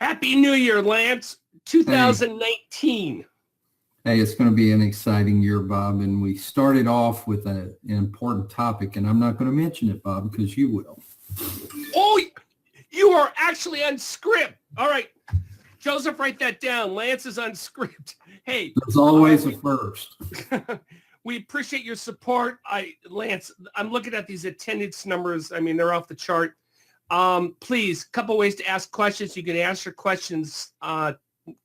Happy New Year, Lance. 2019. Hey, it's going to be an exciting year, Bob. And we started off with an important topic, and I'm not going to mention it, Bob, because you will. Oh, you are actually on script. All right. Joseph, write that down. Lance is on script. Hey. There's always a first. We appreciate your support. Lance, I'm looking at these attendance numbers. I mean, they're off the chart. Please, a couple ways to ask questions. You can ask your questions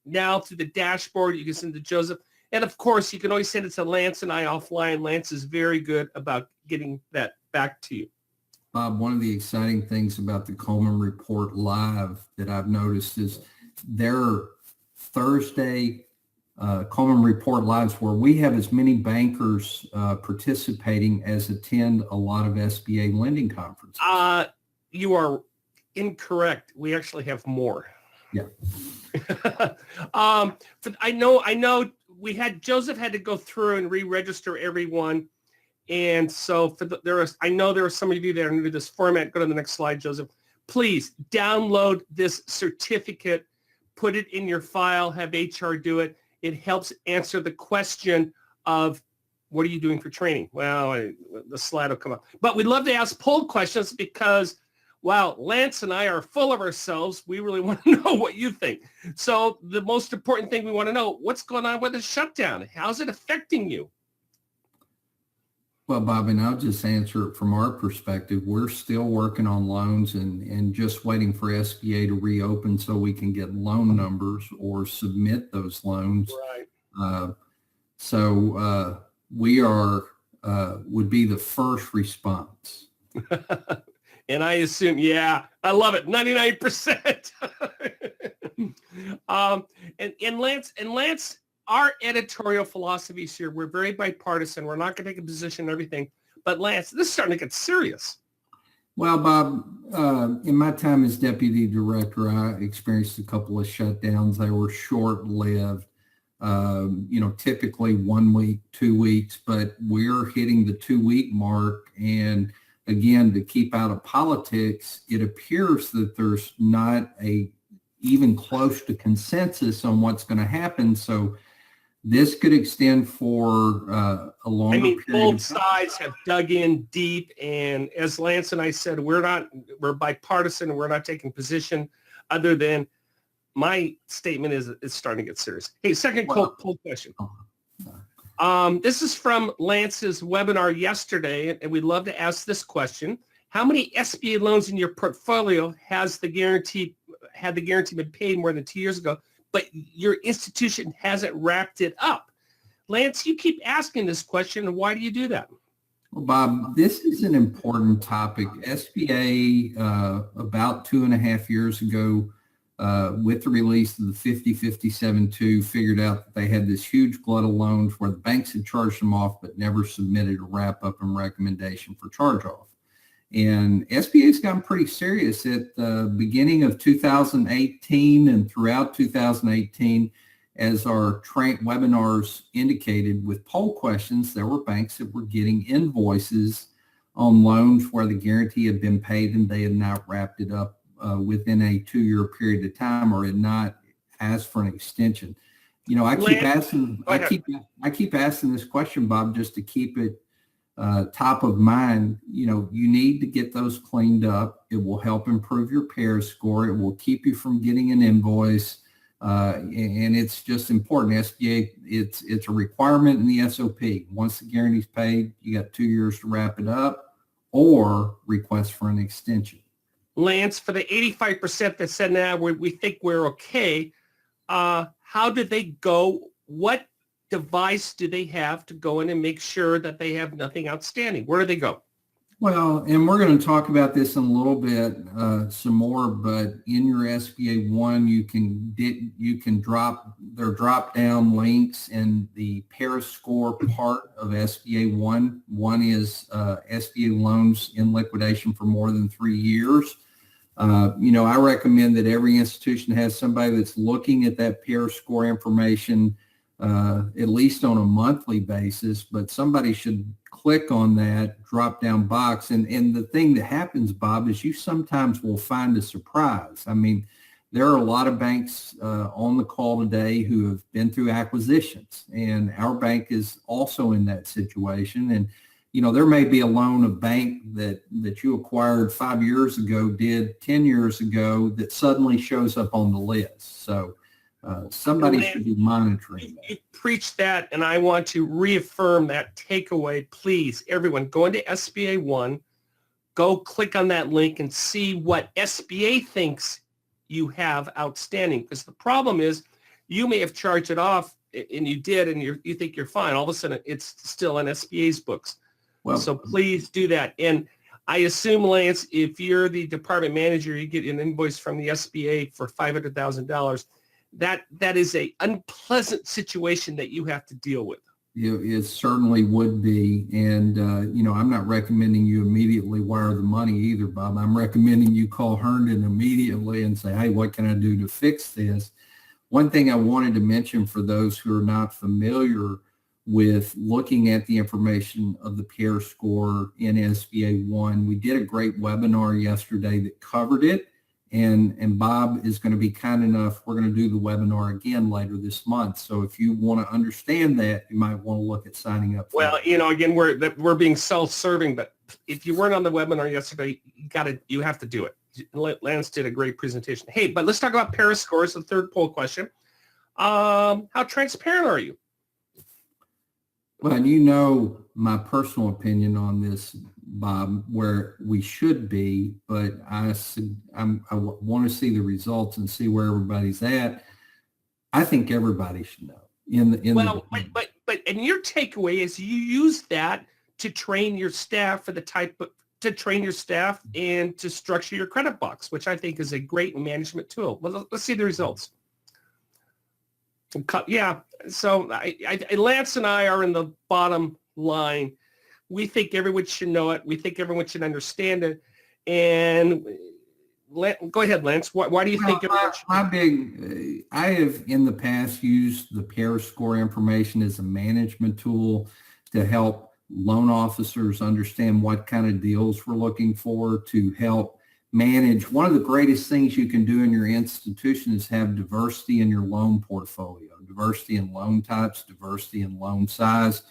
now through the dashboard. You can send to Joseph. And, of course, you can always send it to Lance and I offline. Lance is very good about getting that back to you. Bob, one of the exciting things about the Coleman Report Live that I've noticed is their Thursday Coleman Report Lives where we have as many bankers participating as attend a lot of SBA lending conferences. You are incorrect. We actually have more. Yeah. I know Joseph had to go through and re-register everyone. And so I know there are some of you that are new to this format. Go to the next slide, Joseph. Please download this certificate, put it in your file, have HR do it. It helps answer the question of what are you doing for training? Well, the slide will come up. But we'd love to ask poll questions because, wow, Lance and I are full of ourselves. We really want to know what you think. So the most important thing we want to know, what's going on with the shutdown? How's it affecting you? Well, Bob, and I'll just answer it from our perspective. We're still working on loans and just waiting for SBA to reopen so we can get loan numbers or submit those loans. Right. So we would be the first response. And I assume, yeah, I love it. 99%. And Lance, our editorial philosophies here, we're very bipartisan. We're not going to take a position on everything. But Lance, this is starting to get serious. Well, Bob, in my time as deputy director, I experienced a couple of shutdowns. They were short-lived, typically 1 week, 2 weeks, but we're hitting the 2-week mark. And again, to keep out of politics, it appears that there's not even close to consensus on what's going to happen. So this could extend for a longer period. Both sides have dug in deep, and as Lance and I said, we're bipartisan, and we're not taking position other than my statement is it's starting to get serious. Hey, second poll question. This is from Lance's webinar yesterday, and we'd love to ask this question. How many SBA loans in your portfolio had the guarantee been paid more than 2 years ago, but your institution hasn't wrapped it up? Lance, you keep asking this question, and why do you do that? Well, Bob, this is an important topic. SBA, about 2.5 years ago, with the release of the 5057-2, figured out that they had this huge glut of loans where the banks had charged them off but never submitted a wrap-up and recommendation for charge-off. And SBA's gotten pretty serious at the beginning of 2018 and throughout 2018, as our webinars indicated with poll questions, there were banks that were getting invoices on loans where the guarantee had been paid and they had not wrapped it up within a 2-year period of time or had not asked for an extension. I keep asking this question, Bob, just to keep it top of mind. You need to get those cleaned up. It will help improve your PAIR score. It will keep you from getting an invoice. And it's just important. SBA, it's a requirement in the SOP. Once the guarantee's paid, you got 2 years to wrap it up or request for an extension. Lance, for the 85% that said, now we think we're okay, how did they go? What device do they have to go in and make sure that they have nothing outstanding? Where do they go? Well, and we're going to talk about this in a little bit some more, but in your SBA One, you can drop their drop down links in the PAIR score part of SBA One. One is SBA loans in liquidation for more than 3 years. I recommend that every institution has somebody that's looking at that PAIR score information at least on a monthly basis, but somebody should click on that drop down box. And the thing that happens, Bob, is you sometimes will find a surprise. I mean, there are a lot of banks on the call today who have been through acquisitions, and our bank is also in that situation. And there may be a loan, a bank that you acquired 5 years ago, did 10 years ago, that suddenly shows up on the list. So somebody should be monitoring that. You preach that, and I want to reaffirm that takeaway. Please, everyone, go into SBA One, go click on that link and see what SBA thinks you have outstanding. Because the problem is, you may have charged it off, and you did, and you think you're fine. All of a sudden, it's still on SBA's books. Well, so please do that. And I assume, Lance, if you're the department manager, you get an invoice from the SBA for $500,000. That is a unpleasant situation that you have to deal with. It certainly would be. And, I'm not recommending you immediately wire the money either, Bob. I'm recommending you call Herndon immediately and say, hey, what can I do to fix this? One thing I wanted to mention for those who are not familiar with looking at the information of the Pierre score in SBA One, we did a great webinar yesterday that covered it. And Bob is going to be kind enough. We're going to do the webinar again later this month. So if you want to understand that, you might want to look at signing up. Well, again, we're being self-serving, but if you weren't on the webinar yesterday, you have to do it. Lance did a great presentation. Hey, but let's talk about Paris scores, the third poll question. How transparent are you? Well, my personal opinion on this, Bob, where we should be, but I want to see the results and see where everybody's at. I think everybody should know. But your takeaway is you use that to train your staff and to structure your credit box, which I think is a great management tool. Well, let's see the results. Yeah. So Lance and I are in the bottom line. We think everyone should know it. We think everyone should understand it. And go ahead, Lance. Why do you think everyone should? I have in the past used the Paris score information as a management tool to help loan officers understand what kind of deals we're looking for, to help manage. One of the greatest things you can do in your institution is have diversity in your loan portfolio, diversity in loan types, diversity in loan size.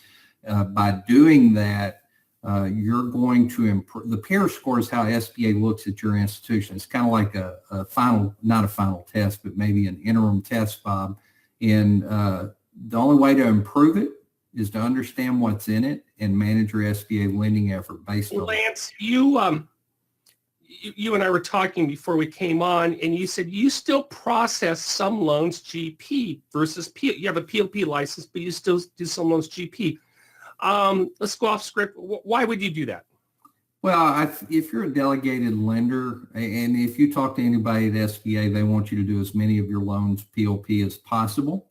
By doing that, you're going to improve. The Paris score is how SBA looks at your institution. It's kind of like a final, not a final test, but maybe an interim test, Bob. And the only way to improve it is to understand what's in it and manage your SBA lending effort based on Lance, you and I were talking before we came on, and you said you still process some loans GP versus P. You have a PLP license, but you still do some loans GP. Let's go off script. Why would you do that? Well, if you're a delegated lender, and if you talk to anybody at SBA, they want you to do as many of your loans PLP as possible.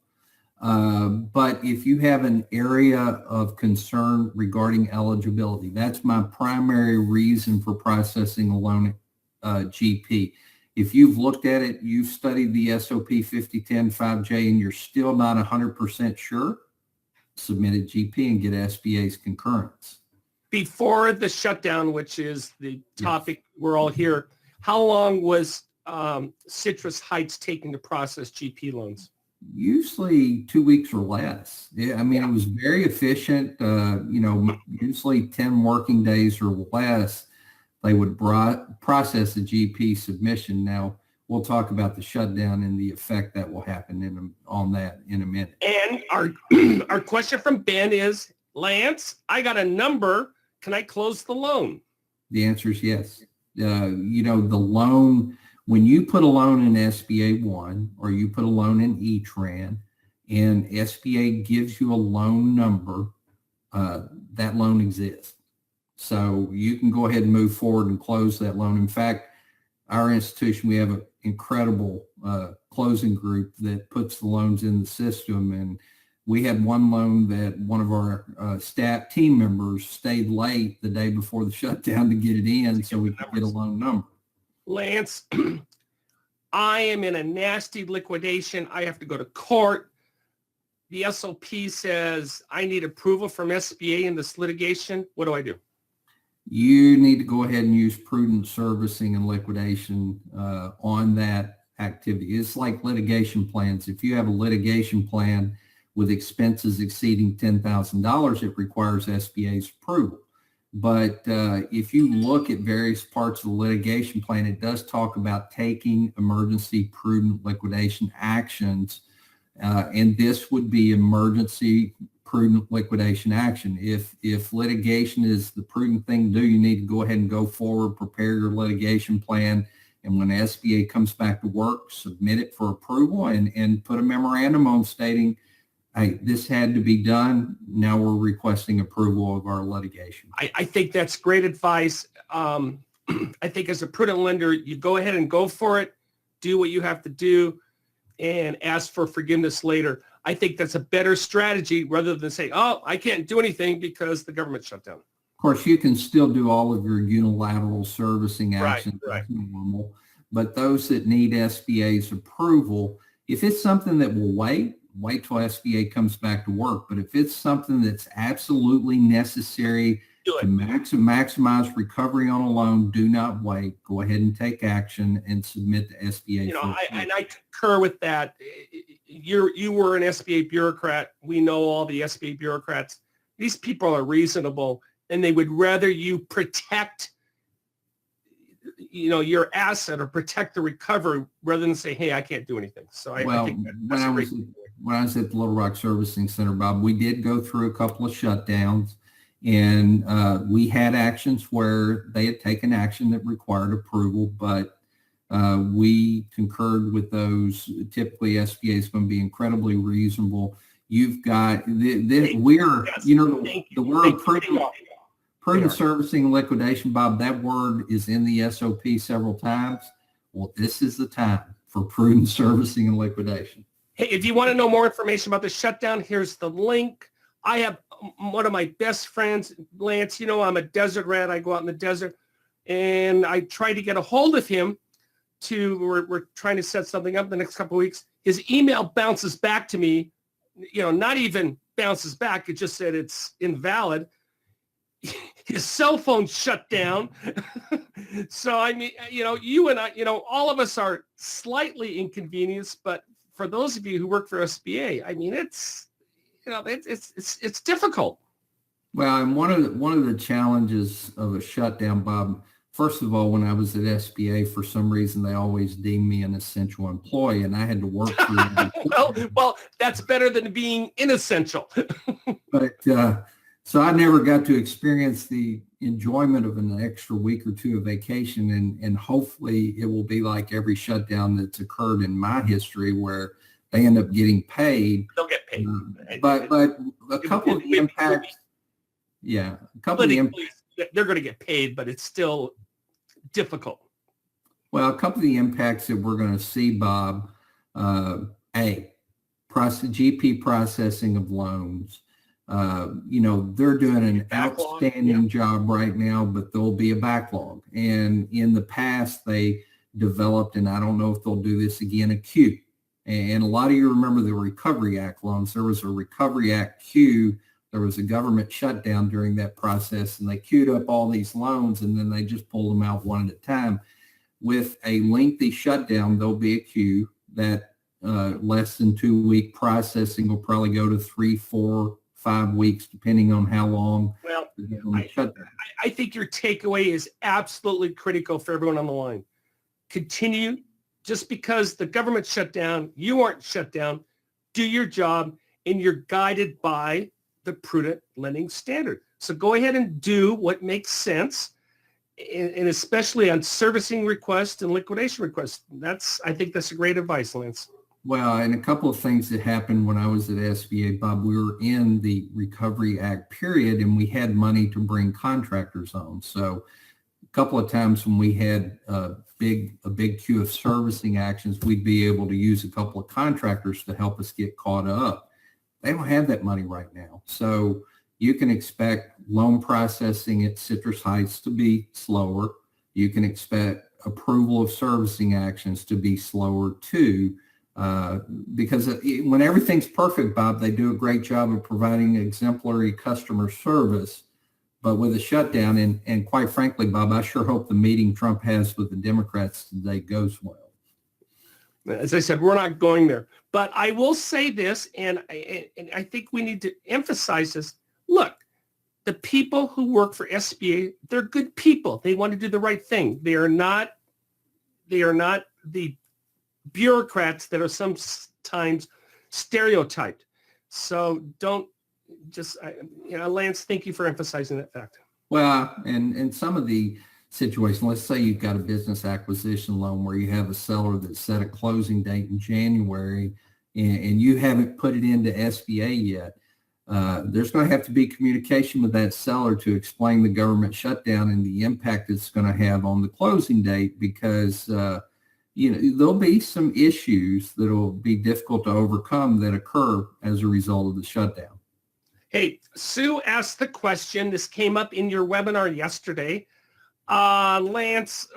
But if you have an area of concern regarding eligibility, that's my primary reason for processing a loan GP. If you've looked at it, you've studied the SOP 5010 5J, and you're still not 100% sure, submit a GP and get SBA's concurrence. Before the shutdown, which is the topic we're all here, how long was Citrus Heights taking to process GP loans? Usually 2 weeks or less. Yeah, it was very efficient. Usually 10 working days or less, they would process a GP submission. Now, we'll talk about the shutdown and the effect that will happen on that in a minute. And our question from Ben is, Lance, I got a number. Can I close the loan? The answer is yes. The loan, when you put a loan in SBA One or you put a loan in ETRAN and SBA gives you a loan number, that loan exists. So you can go ahead and move forward and close that loan. In fact, our institution, we have an incredible closing group that puts the loans in the system. And we had one loan that one of our staff team members stayed late the day before the shutdown to get it in so we could get a loan number. Lance, I am in a nasty liquidation. I have to go to court. The SOP says I need approval from SBA in this litigation. What do I do? You need to go ahead and use prudent servicing and liquidation on that activity. It's like litigation plans. If you have a litigation plan with expenses exceeding $10,000, it requires SBA's approval. But if you look at various parts of the litigation plan, it does talk about taking emergency prudent liquidation actions. And this would be emergency prudent liquidation action. If litigation is the prudent thing to do, you need to go ahead and go forward, prepare your litigation plan. And when the SBA comes back to work, submit it for approval and put a memorandum on stating, hey, this had to be done. Now we're requesting approval of our litigation. I think that's great advice. I think as a prudent lender, you go ahead and go for it, do what you have to do, and ask for forgiveness later. I think that's a better strategy rather than say, oh, I can't do anything because the government shut down. Of course, you can still do all of your unilateral servicing actions Right. as normal, but those that need SBA's approval, if it's something that will wait till SBA comes back to work. But if it's something that's absolutely necessary to maximize recovery on a loan, do not wait. Go ahead and take action and submit to SBA. I concur with that. You were an SBA bureaucrat. We know all the SBA bureaucrats. These people are reasonable, and they would rather you protect your asset or protect the recovery rather than say, hey, I can't do anything. So I think that's a great point. When I was at the Little Rock Servicing Center, Bob, we did go through a couple of shutdowns, and we had actions where they had taken action that required approval, but we concurred with those. Typically, SBA is going to be incredibly reasonable. You've got the word prudent servicing and liquidation, Bob. That word is in the SOP several times. Well, this is the time for prudent servicing and liquidation. Hey, if you want to know more information about the shutdown, here's the link. I have one of my best friends, Lance. I'm a desert rat. I go out in the desert, and I try to get a hold of him. We're trying to set something up the next couple of weeks. His email bounces back to me. Not even bounces back. It just said it's invalid. His cell phone shut down. So, I mean, you and I, all of us are slightly inconvenienced, but for those of you who work for SBA, I mean, it's difficult. Well, and one of the challenges of a shutdown, Bob, first of all, when I was at SBA, for some reason, they always deemed me an essential employee, and I had to work through well, that's better than being inessential. But so I never got to experience the enjoyment of an extra week or two of vacation, and hopefully it will be like every shutdown that's occurred in my history where they end up getting paid. They'll get paid. But a couple of the impacts, they're going to get paid, but it's still difficult. Well, a couple of the impacts that we're going to see, Bob, GP processing of loans. They're doing an outstanding job right now, but there'll be a backlog. And in the past, they developed, and I don't know if they'll do this again, a queue. And a lot of you remember the Recovery Act loans. There was a Recovery Act queue. There was a government shutdown during that process, and they queued up all these loans, and then they just pulled them out one at a time. With a lengthy shutdown, there'll be a queue that less than 2-week processing will probably go to 3, 4, 5 weeks, depending on how long. Well, I think your takeaway is absolutely critical for everyone on the line. Continue. Just because the government shut down, you aren't shut down. Do your job, and you're guided by the prudent lending standard. So go ahead and do what makes sense, and especially on servicing requests and liquidation requests. I think that's a great advice, Lance. Well, and a couple of things that happened when I was at SBA, Bob, we were in the Recovery Act period, and we had money to bring contractors on. So a couple of times when we had a big queue of servicing actions, we'd be able to use a couple of contractors to help us get caught up. They don't have that money right now. So you can expect loan processing at Citrus Heights to be slower. You can expect approval of servicing actions to be slower too. Because when everything's perfect, Bob, they do a great job of providing exemplary customer service. But with a shutdown, and quite frankly, Bob, I sure hope the meeting Trump has with the Democrats today goes well. As I said, we're not going there. But I will say this, and I think we need to emphasize this. Look, the people who work for SBA, they're good people. They want to do the right thing. They are not the bureaucrats that are sometimes stereotyped. So don't just, Lance, thank you for emphasizing that fact. Well, and some of the situations, let's say you've got a business acquisition loan where you have a seller that set a closing date in January and you haven't put it into SBA yet. There's going to have to be communication with that seller to explain the government shutdown and the impact it's going to have on the closing date, because there'll be some issues that will be difficult to overcome that occur as a result of the shutdown. Hey, Sue asked the question. This came up in your webinar yesterday. Lance,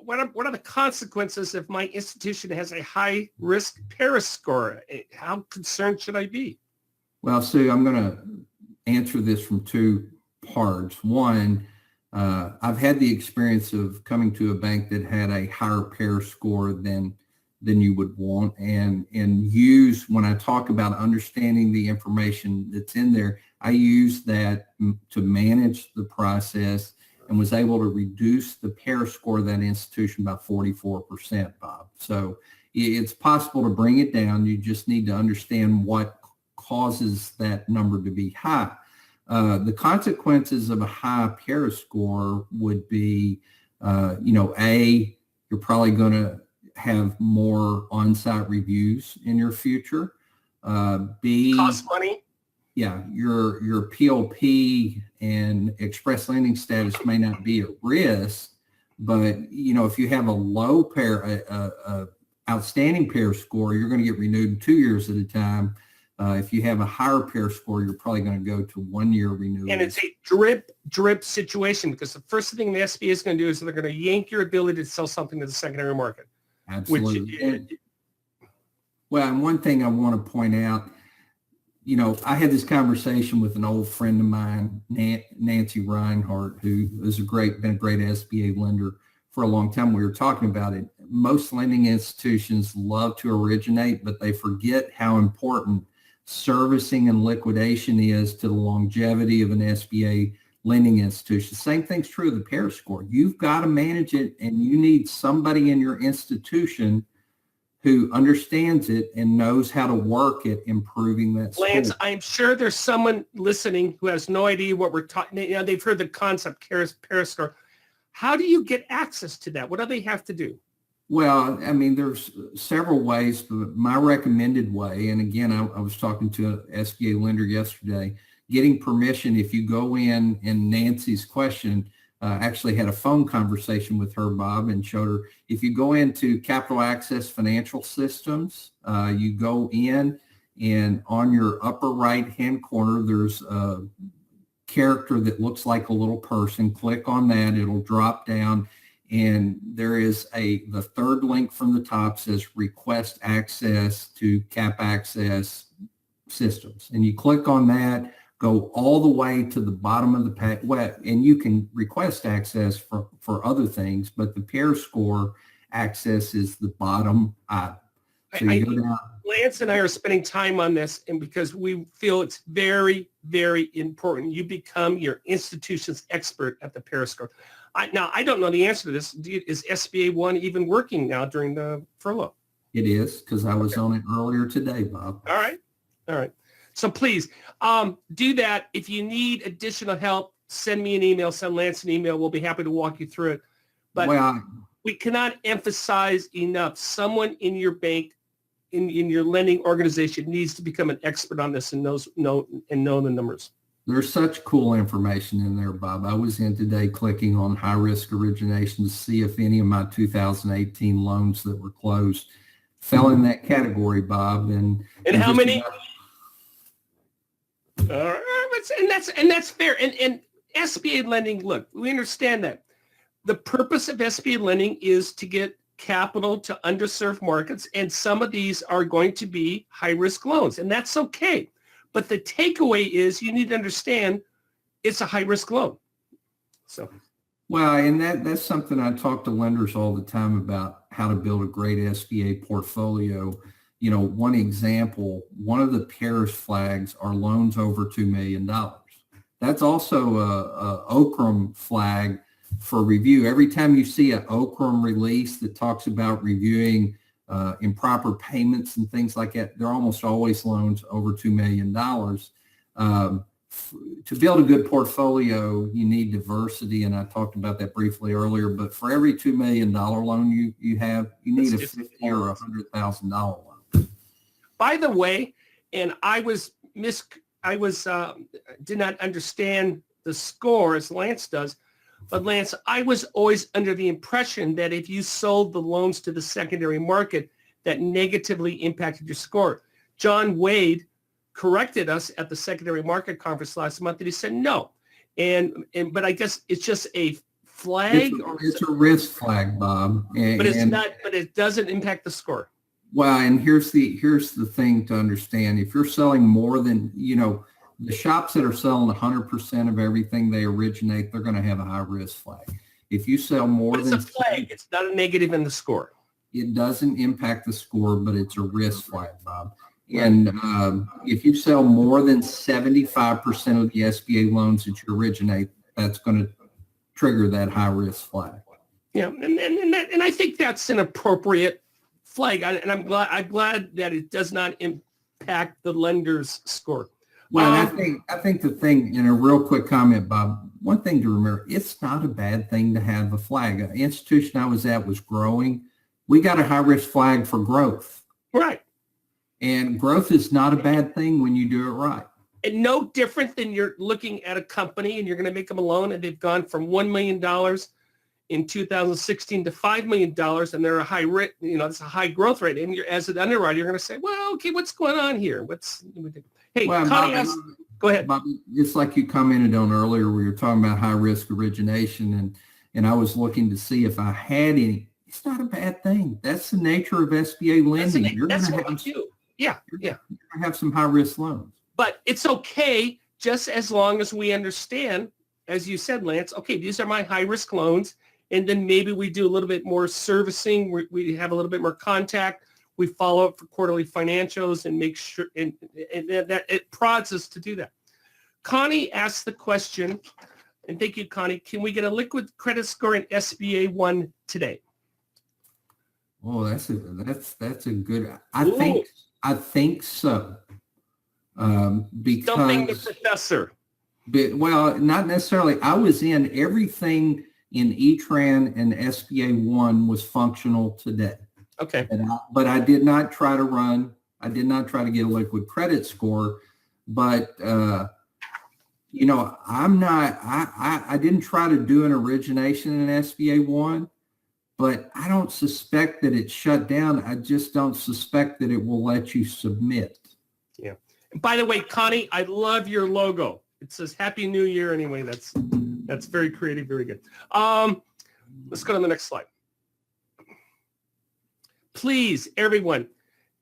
what are the consequences if my institution has a high risk Paris score? How concerned should I be? Well, Sue, I'm going to answer this from two parts. One, I've had the experience of coming to a bank that had a higher Paris score than you would want, and use, when I talk about understanding the information that's in there, I use that to manage the process and was able to reduce the Paris score of that institution by 44%, Bob. So it's possible to bring it down. You just need to understand what causes that number to be high. The consequences of a high Paris score would be, you're probably going to have more on-site reviews in your future. B, cost money. Yeah, your POP and express lending status may not be at risk, but if you have a low outstanding Paris score, you're going to get renewed 2 years at a time. If you have a higher Paris score, you're probably going to go to 1 year renewal. And it's a drip situation, because the first thing the SBA is going to do is they're going to yank your ability to sell something to the secondary market. Absolutely. And one thing I want to point out, I had this conversation with an old friend of mine, Nancy Reinhardt, who is been a great SBA lender for a long time. We were talking about it. Most lending institutions love to originate, but they forget how important servicing and liquidation is to the longevity of an SBA lending institution. Same thing's true of the Paris score. You've got to manage it, and you need somebody in your institution who understands it and knows how to work at improving that score. Lance, I'm sure there's someone listening who has no idea what we're talking. They've heard the concept Paris score. How do you get access to that? What do they have to do? Well, there's several ways, but my recommended way, and again, I was talking to an SBA lender yesterday, getting permission. If you go in, and Nancy's question, actually had a phone conversation with her, Bob, and showed her, if you go into Capital Access Financial Systems, you go in, and on your upper right-hand corner, there's a character that looks like a little person. Click on that. It'll drop down, and there is the third link from the top says request access to Cap Access Systems. And you click on that, go all the way to the bottom of the page, and you can request access for other things, but the Paris score access is the bottom item. So you go down. Lance and I are spending time on this, and because we feel it's very, very important. You become your institution's expert at the Paris score. Now, I don't know the answer to this. Is SBA 1 even working now during the furlough? It is, because I was on it earlier today, Bob. All right. So please do that. If you need additional help, send me an email, send Lance an email. We'll be happy to walk you through it. But we cannot emphasize enough, someone in your bank, in your lending organization needs to become an expert on this and know the numbers. There's such cool information in there, Bob. I was in today clicking on high risk origination to see if any of my 2018 loans that were closed fell in that category, Bob. And how many? All right, and that's fair. And SBA lending, look, we understand that. The purpose of SBA lending is to get capital to underserved markets, and some of these are going to be high-risk loans, and that's okay. But the takeaway is you need to understand it's a high-risk loan. So, Well, and that's something I talk to lenders all the time about, how to build a great SBA portfolio. You know, one example, one of the PARES flags are loans over $2 million. That's also a OCRM flag for review. Every time you see an OCRM release that talks about reviewing improper payments and things like that, they're almost always loans over $2 million. To build a good portfolio, you need diversity, and I talked about that briefly earlier. But for every $2 million loan you have, you need a $50,000 or $100,000 loan. By the way, and I did not understand the score as Lance does, but Lance, I was always under the impression that if you sold the loans to the secondary market, that negatively impacted your score. John Wade corrected us at the secondary market conference last month, and he said no. But I guess it's just a flag, it's a risk flag, Bob. But it's not. But it doesn't impact the score. Well, and here's the thing to understand. If you're selling more than, the shops that are selling 100% of everything they originate, they're going to have a high risk flag. If you sell more than it's a flag, it's not a negative in the score. It doesn't impact the score, but it's a risk flag, Bob. And if you sell more than 75% of the SBA loans that you originate, that's going to trigger that high risk flag. Yeah, and I think that's an appropriate flag, and I'm glad that it does not impact the lender's score. Well, I think the thing, in a real quick comment, Bob, one thing to remember, it's not a bad thing to have a flag. An institution I was at was growing. We got a high risk flag for growth. Right. And growth is not a bad thing when you do it right. And no different than you're looking at a company and you're going to make them a loan and they've gone from $1 million in 2016 to $5 million, and they're a high rate, it's a high growth rate. And you're, as an underwriter, you're going to say, well, okay, what's going on here? Hey, well, Connie asked, go ahead. Bobby, it's like you commented on earlier where you're talking about high risk origination, and I was looking to see if I had any. It's not a bad thing. That's the nature of SBA lending. You're going to have You're going to have some high risk loans. But it's okay just as long as we understand, as you said, Lance, okay, these are my high risk loans. And then maybe we do a little bit more servicing. We have a little bit more contact. We follow up for quarterly financials and make sure, and that it prods us to do that. Connie asked the question, and thank you, Connie, can we get a liquid credit score in SBA 1 today? Oh, that's a good, I think so. Because Stumping the professor. Well, not necessarily. I was in everything in E-Tran and SBA 1 was functional today. Okay. But I did not try to get a liquid credit score. But, I didn't try to do an origination in SBA 1, but I don't suspect that it's shut down. I just don't suspect that it will let you submit. Yeah. And by the way, Connie, I love your logo. It says Happy New Year anyway. That's very creative, very good. Let's go to the next slide. Please, everyone,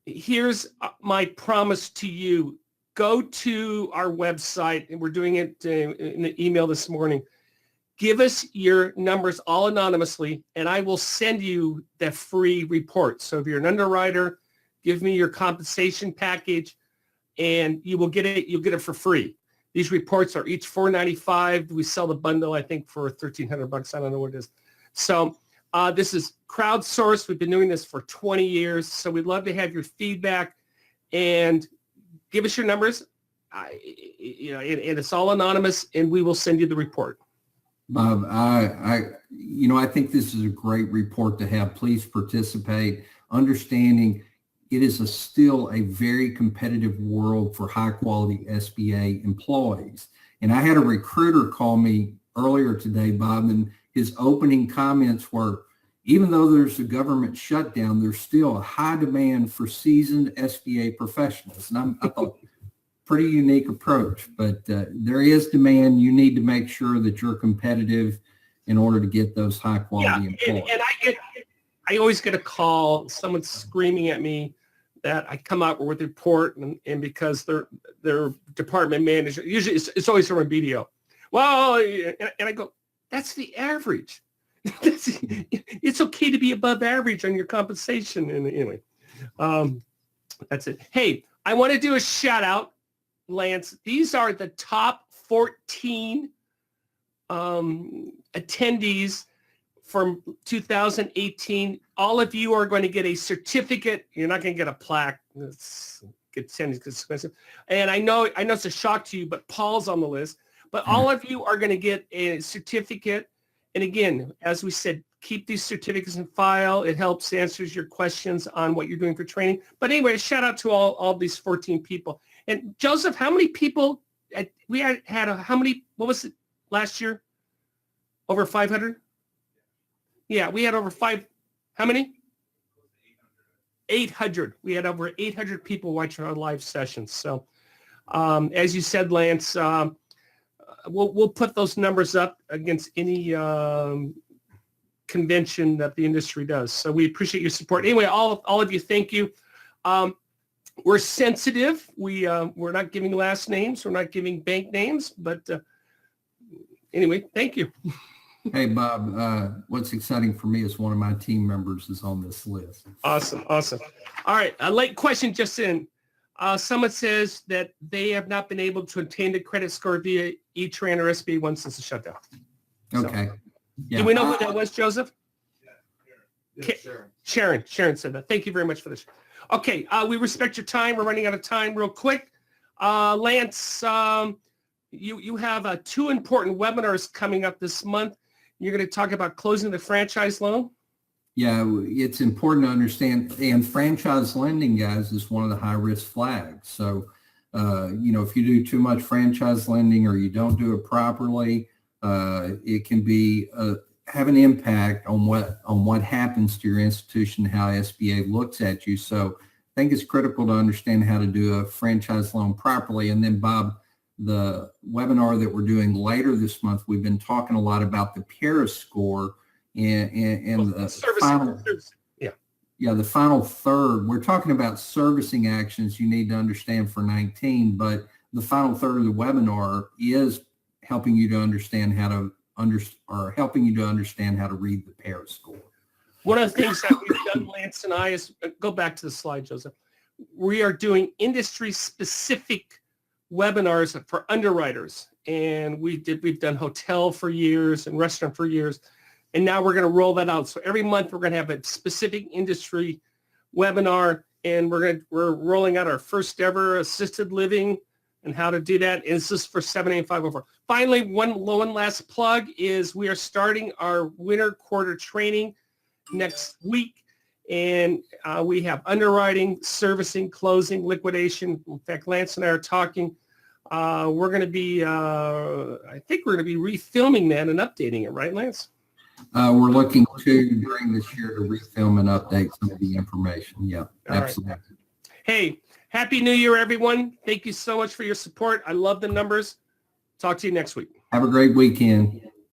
here's my promise to you. Go to our website, and we're doing it in the email this morning. Give us your numbers all anonymously, and I will send you the free report. So if you're an underwriter, give me your compensation package, and you will get it. You'll get it for free. These reports are each $4.95. We sell the bundle, I think, for $1,300. I don't know what it is. So this is crowdsourced. We've been doing this for 20 years. So we'd love to have your feedback, and give us your numbers. And it's all anonymous, and we will send you the report. Bob, I think this is a great report to have. Please participate, understanding it is still a very competitive world for high quality SBA employees. And I had a recruiter call me earlier today, Bob, and his opening comments were, even though there's a government shutdown, there's still a high demand for seasoned SBA professionals. And I thought, pretty unique approach, but there is demand. You need to make sure that you're competitive in order to get those high quality employees. And I always get a call, someone screaming at me that I come out with a report, and because their department manager, usually it's always from a BDO. Well, and I go, That's the average. It's okay to be above average on your compensation. And anyway, that's it. Hey, I want to do a shout out, Lance. These are the top 14 attendees from 2018. All of you are going to get a certificate. You're not going to get a plaque. Get attendance because it's expensive. And I know it's a shock to you, but Paul's on the list. But all of you are going to get a certificate. And again, as we said, keep these certificates in file. It helps answers your questions on what you're doing for training. But anyway, shout out to all these 14 people. And Joseph, how many people we had how many? What was it last year? Over 500? Yeah, we had over how many? 800. We had over 800 people watching our live sessions. So as you said, Lance, we'll put those numbers up against any convention that the industry does. So we appreciate your support. Anyway, all of you, thank you. We're sensitive. We're not giving last names. We're not giving bank names. But anyway, thank you. Hey, Bob, what's exciting for me is one of my team members is on this list. Awesome. All right, a late question just in. Someone says that they have not been able to obtain the credit score via E-Tran or SBA1 since the shutdown. Okay. Yeah. Do we know who that was, Joseph? Sharon. Sharon said that. Thank you very much for this. Okay, we respect your time. We're running out of time real quick. Lance, you have 2 important webinars coming up this month. You're going to talk about closing the franchise loan. Yeah, it's important to understand, and franchise lending, guys, is one of the high-risk flags. So, if you do too much franchise lending or you don't do it properly, it can be have an impact on what happens to your institution, how SBA looks at you. So, I think it's critical to understand how to do a franchise loan properly. And then, Bob, the webinar that we're doing later this month, we've been talking a lot about the Paris score and the final, the final third. We're talking about servicing actions you need to understand for 19, but the final third of the webinar is helping you to understand how to understand how to read the Paris score. One of the things that we've done, Lance and I, is go back to the slide, Joseph. We are doing industry-specific webinars for underwriters, and we've done hotel for years and restaurant for years, and now we're going to roll that out. So every month we're going to have a specific industry webinar, and we're rolling out our first ever assisted living and how to do that. And this is for 78504. Finally, one last plug is we are starting our winter quarter training next week. And we have underwriting, servicing, closing, liquidation. In fact, Lance and I are talking. We're going to be, I think we're going to be refilming that and updating it, right, Lance? We're looking to, during this year, to refilm and update some of the information. Yeah, absolutely. Right. Hey, Happy New Year, everyone. Thank you so much for your support. I love the numbers. Talk to you next week. Have a great weekend.